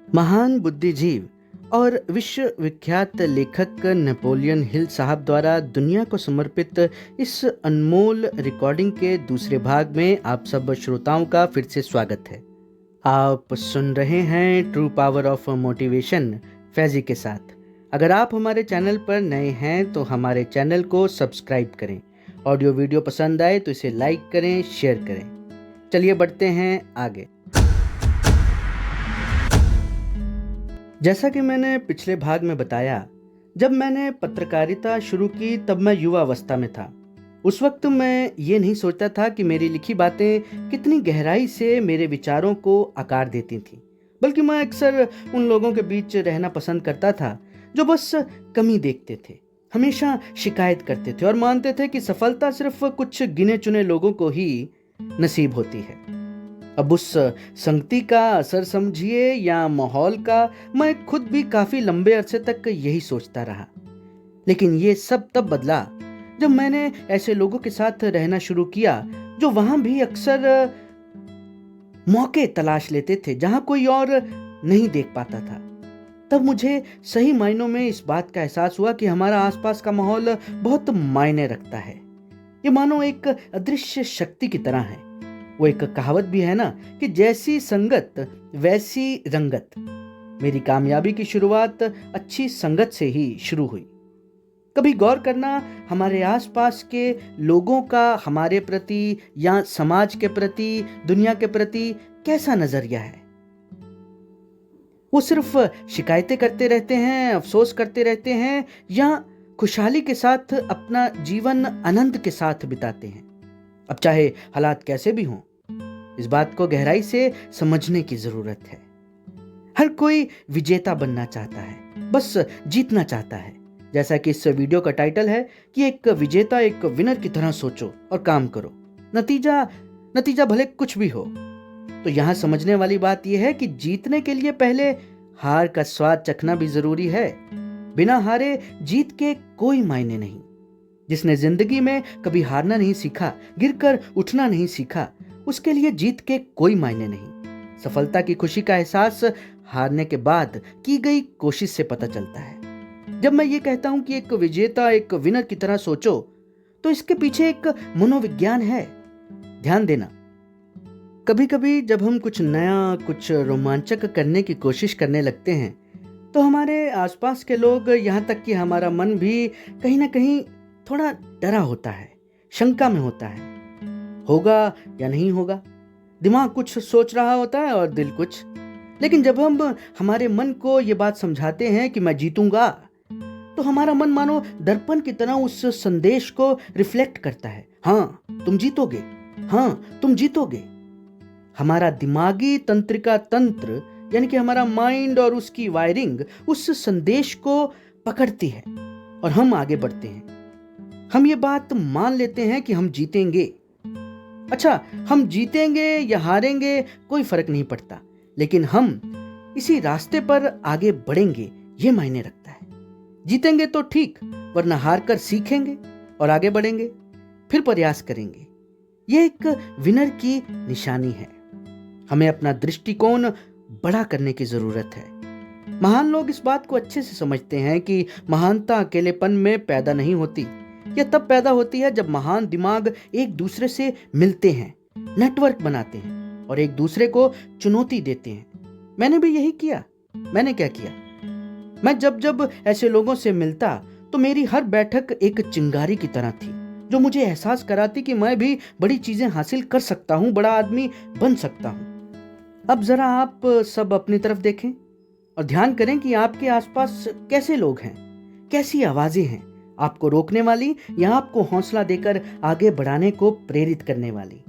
महान बुद्धिजीव और विश्वविख्यात लेखक नेपोलियन हिल साहब द्वारा दुनिया को समर्पित इस अनमोल रिकॉर्डिंग के दूसरे भाग में आप सब श्रोताओं का फिर से स्वागत है। आप सुन रहे हैं true power of motivation Faizi के साथ। अगर आप हमारे चैनल पर नए हैं तो हमारे चैनल को सब्सक्राइब करें। ऑडियो वीडियो पसंद आए तो इसे लाइक करें, शेयर करें। चलिए बढ़ते हैं आगे। जैसा कि मैंने पिछले भाग में बताया, जब मैंने पत्रकारिता शुरू की तब मैं युवा अवस्था में था। उस वक्त मैं ये नहीं सोचता था कि मेरी लिखी बातें कितनी गहराई से मेरे विचारों को आकार देती थीं, बल्कि मैं अक्सर उन लोगों के बीच रहना पसंद करता था जो बस कमी देखते थे, हमेशा शिकायत करते थे और मानते थे कि सफलता सिर्फ कुछ गिने चुने लोगों को ही नसीब होती है। अब उस संगति का असर समझिए या माहौल का, मैं खुद भी काफी लंबे अरसे तक यही सोचता रहा। लेकिन ये सब तब बदला जब मैंने ऐसे लोगों के साथ रहना शुरू किया जो वहां भी अक्सर मौके तलाश लेते थे जहां कोई और नहीं देख पाता था। तब मुझे सही मायनों में इस बात का एहसास हुआ कि हमारा आसपास का माहौल बहुत मायने रखता है। ये मानो एक अदृश्य शक्ति की तरह है। वो एक कहावत भी है ना कि जैसी संगत वैसी रंगत। मेरी कामयाबी की शुरुआत अच्छी संगत से ही शुरू हुई। कभी गौर करना, हमारे आसपास के लोगों का हमारे प्रति या समाज के प्रति, दुनिया के प्रति कैसा नजरिया है। वो सिर्फ शिकायतें करते रहते हैं, अफसोस करते रहते हैं, या खुशहाली के साथ अपना जीवन आनंद के साथ बिताते हैं। अब चाहे हालात कैसे भी हों, इस बात को गहराई से समझने की जरूरत है। हर कोई विजेता बनना चाहता है, बस जीतना चाहता है। जैसा कि इस वीडियो का टाइटल है कि एक विजेता, एक विनर की तरह सोचो और काम करो, नतीजा भले कुछ भी हो। तो यहां समझने वाली बात यह है कि जीतने के लिए पहले हार का स्वाद चखना भी जरूरी है। बिना हारे जीत के कोई मायने नहीं। जिसने जिंदगी में कभी हारना नहीं सीखा, गिरकर उठना नहीं सीखा, उसके लिए जीत के कोई मायने नहीं। सफलता की खुशी का एहसास हारने के बाद की गई कोशिश से पता चलता है। जब मैं ये कहता हूं कि एक विजेता, एक विनर की तरह सोचो, तो इसके पीछे एक मनोविज्ञान है। ध्यान देना, कभी कभी जब हम कुछ नया, कुछ रोमांचक करने की कोशिश करने लगते हैं तो हमारे आसपास के लोग, यहां तक कि हमारा मन भी कहीं ना कहीं थोड़ा डरा होता है, शंका में होता है। होगा या नहीं होगा। दिमाग कुछ सोच रहा होता है और दिल कुछ। लेकिन जब हम हमारे मन को ये बात समझाते हैं कि मैं जीतूंगा, तो हमारा मन मानो दर्पण की तरह उस संदेश को रिफ्लेक्ट करता है। हाँ तुम जीतोगे, हाँ तुम जीतोगे। हमारा दिमागी तंत्रिका तंत्र, यानी कि हमारा माइंड और उसकी वायरिंग उस संदेश को पकड़ती है और हम आगे बढ़ते हैं। हम ये बात मान लेते हैं कि हम जीतेंगे। अच्छा, हम जीतेंगे या हारेंगे कोई फर्क नहीं पड़ता, लेकिन हम इसी रास्ते पर आगे बढ़ेंगे ये मायने रखता है। जीतेंगे तो ठीक, वरना हार कर सीखेंगे और आगे बढ़ेंगे, फिर प्रयास करेंगे। यह एक विनर की निशानी है। हमें अपना दृष्टिकोण बड़ा करने की जरूरत है। महान लोग इस बात को अच्छे से समझते हैं कि महानता अकेलेपन में पैदा नहीं होती। यह तब पैदा होती है जब महान दिमाग एक दूसरे से मिलते हैं, नेटवर्क बनाते हैं और एक दूसरे को चुनौती देते हैं। मैंने भी यही किया। मैंने क्या किया? मैं जब ऐसे लोगों से मिलता तो मेरी हर बैठक एक चिंगारी की तरह थी, जो मुझे एहसास कराती कि मैं भी बड़ी चीजें हासिल कर सकता हूं, बड़ा आदमी बन सकता हूं। अब जरा आप सब अपनी तरफ देखें और ध्यान करें कि आपके आसपास कैसे लोग हैं, कैसी आवाजें हैं, आपको रोकने वाली या आपको हौसला देकर आगे बढ़ाने को प्रेरित करने वाली।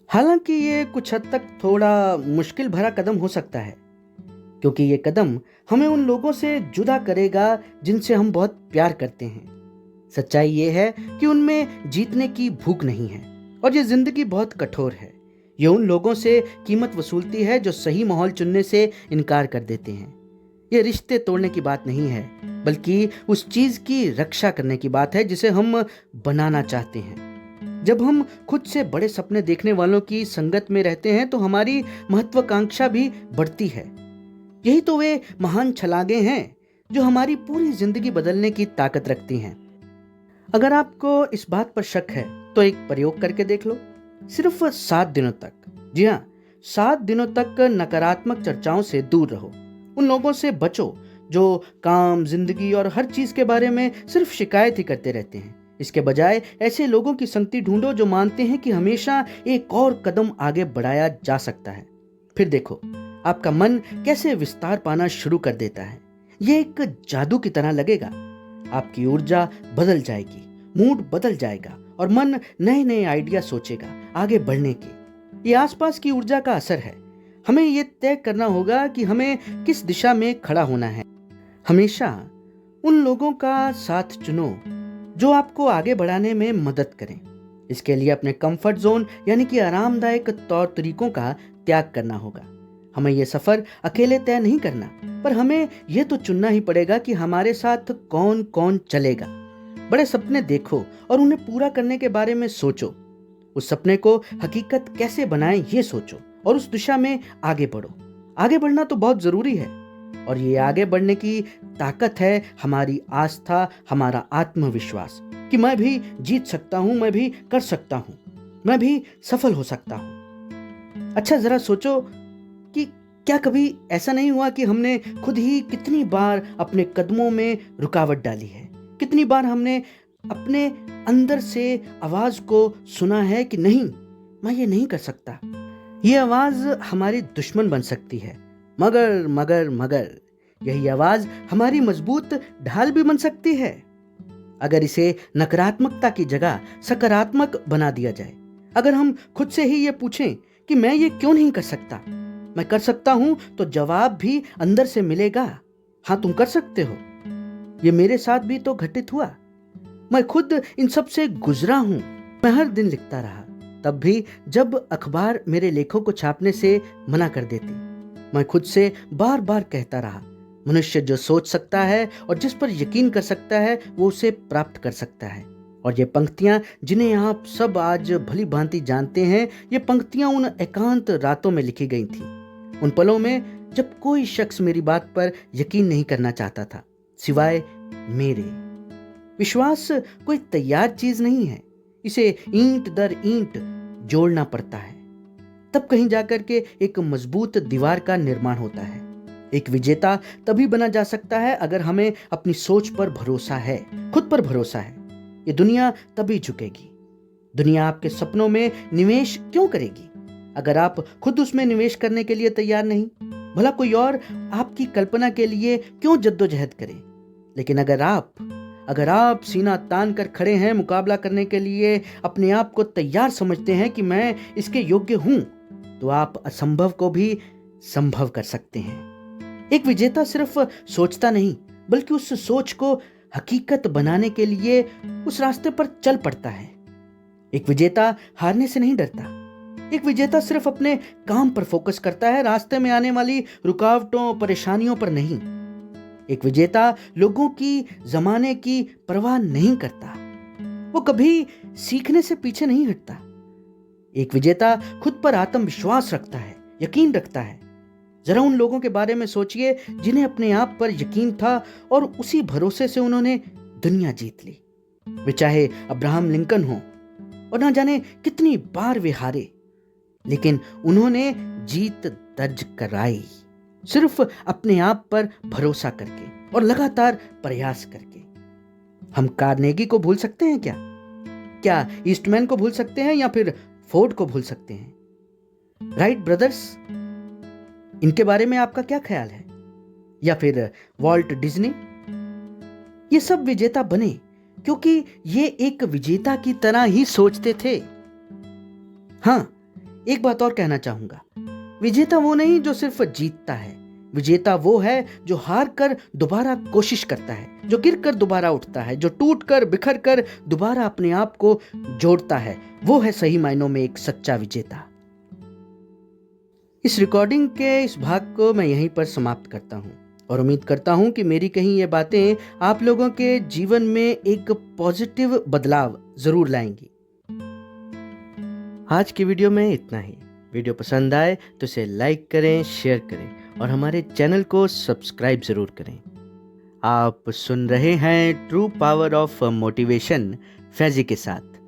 हालांकि ये कुछ हद तक थोड़ा मुश्किल भरा कदम हो सकता है, क्योंकि ये कदम हमें उन लोगों से जुदा करेगा जिनसे हम बहुत प्यार करते हैं। सच्चाई ये है कि उनमें जीतने की भूख नहीं है और ये जिंदगी बहुत कठोर है। ये उन लोगों से कीमत वसूलती है जो सही माहौल चुनने से इनकार कर देते हैं। ये रिश्ते तोड़ने की बात नहीं है, बल्कि उस चीज की रक्षा करने की बात है जिसे हम बनाना चाहते हैं। जब हम खुद से बड़े सपने देखने वालों की संगत में रहते हैं तो हमारी महत्वाकांक्षा भी बढ़ती है। यही तो वे महान छलांगे हैं जो हमारी पूरी जिंदगी बदलने की ताकत रखती हैं। अगर आपको इस बात पर शक है तो एक प्रयोग करके देख लो। सिर्फ 7 दिनों तक, जी हाँ, 7 दिनों तक नकारात्मक चर्चाओं से दूर रहो। उन लोगों से बचो जो काम, जिंदगी और हर चीज के बारे में सिर्फ शिकायत ही करते रहते हैं। इसके बजाय ऐसे लोगों की संगति ढूंढो जो मानते हैं कि हमेशा एक और कदम आगे बढ़ाया जा सकता है। फिर देखो आपका मन कैसे विस्तार पाना शुरू कर देता है। यह एक जादू की तरह लगेगा। आपकी ऊर्जा बदल जाएगी, मूड बदल जाएगा और मन नए नए आइडिया सोचेगा आगे बढ़ने के। ये आसपास की ऊर्जा का असर है। हमें यह तय करना होगा कि हमें किस दिशा में खड़ा होना है। हमेशा उन लोगों का साथ चुनो जो आपको आगे बढ़ाने में मदद करें। इसके लिए अपने कंफर्ट जोन यानी कि आरामदायक तौर तरीकों का त्याग करना होगा। हमें यह सफर अकेले तय नहीं करना, पर हमें यह तो चुनना ही पड़ेगा कि हमारे साथ कौन कौन चलेगा। बड़े सपने देखो और उन्हें पूरा करने के बारे में सोचो। उस सपने को हकीकत कैसे बनाएं ये सोचो और उस दिशा में आगे बढ़ो। आगे बढ़ना तो बहुत जरूरी है और ये आगे बढ़ने की ताकत है हमारी आस्था, हमारा आत्मविश्वास कि मैं भी जीत सकता हूं, मैं भी कर सकता हूं, मैं भी सफल हो सकता हूं। अच्छा, जरा सोचो कि क्या कभी ऐसा नहीं हुआ कि हमने खुद ही कितनी बार अपने कदमों में रुकावट डाली है। कितनी बार हमने अपने अंदर से आवाज को सुना है कि नहीं, मैं ये नहीं कर सकता। ये आवाज हमारी दुश्मन बन सकती है, मगर मगर मगर यही आवाज हमारी मजबूत ढाल भी बन सकती है अगर इसे नकारात्मकता की जगह सकारात्मक बना दिया जाए। अगर हम खुद से ही ये पूछें कि मैं ये क्यों नहीं कर सकता, मैं कर सकता हूं, तो जवाब भी अंदर से मिलेगा, हाँ तुम कर सकते हो। ये मेरे साथ भी तो घटित हुआ। मैं खुद इन सब से गुजरा हूं। मैं हर दिन लिखता रहा, तब भी जब अखबार मेरे लेखों को छापने से मना कर देती। मैं खुद से बार बार कहता रहा, मनुष्य जो सोच सकता है और जिस पर यकीन कर सकता है वो उसे प्राप्त कर सकता है। और ये पंक्तियां जिन्हें आप सब आज भली भांति जानते हैं, ये पंक्तियां उन एकांत रातों में लिखी गई थी, उन पलों में जब कोई शख्स मेरी बात पर यकीन नहीं करना चाहता था सिवाय मेरे। विश्वास कोई तैयार चीज नहीं है, इसे ईंट दर ईंट जोड़ना पड़ता है, तब कहीं जाकर के एक मजबूत दीवार का निर्माण होता है। एक विजेता तभी बना जा सकता है अगर हमें अपनी सोच पर भरोसा है, खुद पर भरोसा है। ये दुनिया तभी झुकेगी। दुनिया आपके सपनों में निवेश क्यों करेगी अगर आप खुद उसमें निवेश करने के लिए तैयार नहीं? भला कोई और आपकी कल्पना के लिए क्यों जद्दोजहद करे? लेकिन अगर आप सीना तान कर खड़े हैं मुकाबला करने के लिए, अपने आप को तैयार समझते हैं कि मैं इसके योग्य हूं, तो आप असंभव को भी संभव कर सकते हैं। एक विजेता सिर्फ सोचता नहीं, बल्कि उस सोच को हकीकत बनाने के लिए उस रास्ते पर चल पड़ता है। एक विजेता हारने से नहीं डरता। एक विजेता सिर्फ अपने काम पर फोकस करता है, रास्ते में आने वाली रुकावटों, परेशानियों पर नहीं। एक विजेता लोगों की, जमाने की परवाह नहीं करता। वो कभी सीखने से पीछे नहीं हटता। एक विजेता खुद पर आत्मविश्वास रखता है, यकीन रखता है। जरा उन लोगों के बारे में सोचिए जिन्हें अपने आप पर यकीन था और उसी भरोसे से उन्होंने दुनिया जीत ली। वे चाहे अब्राहम लिंकन हो और ना जाने कितनी बार वे हारे, लेकिन उन्होंने जीत दर्ज कराई सिर्फ अपने आप पर भरोसा करके और लगातार प्रयास करके। हम कार्नेगी को भूल सकते हैं क्या ईस्टमैन को भूल सकते हैं या फिर फोर्ड को भूल सकते हैं? राइट ब्रदर्स, इनके बारे में आपका क्या ख्याल है? या फिर वॉल्ट डिज्नी? ये सब विजेता बने क्योंकि ये एक विजेता की तरह ही सोचते थे। हां, एक बात और कहना चाहूंगा, विजेता वो नहीं जो सिर्फ जीतता है। विजेता वो है जो हार कर दोबारा कोशिश करता है, जो गिर कर दोबारा उठता है, जो टूट कर बिखर कर दोबारा अपने आप को जोड़ता है। वो है सही मायनों में एक सच्चा विजेता। इस रिकॉर्डिंग के इस भाग को मैं यहीं पर समाप्त करता हूं और उम्मीद करता हूं कि मेरी कहीं ये बातें आप लोगों के जीवन में एक पॉजिटिव बदलाव जरूर लाएंगी। आज की वीडियो में इतना ही। वीडियो पसंद आए तो इसे लाइक करें, शेयर करें और हमारे चैनल को सब्सक्राइब ज़रूर करें। आप सुन रहे हैं true power of motivation Faizi के साथ।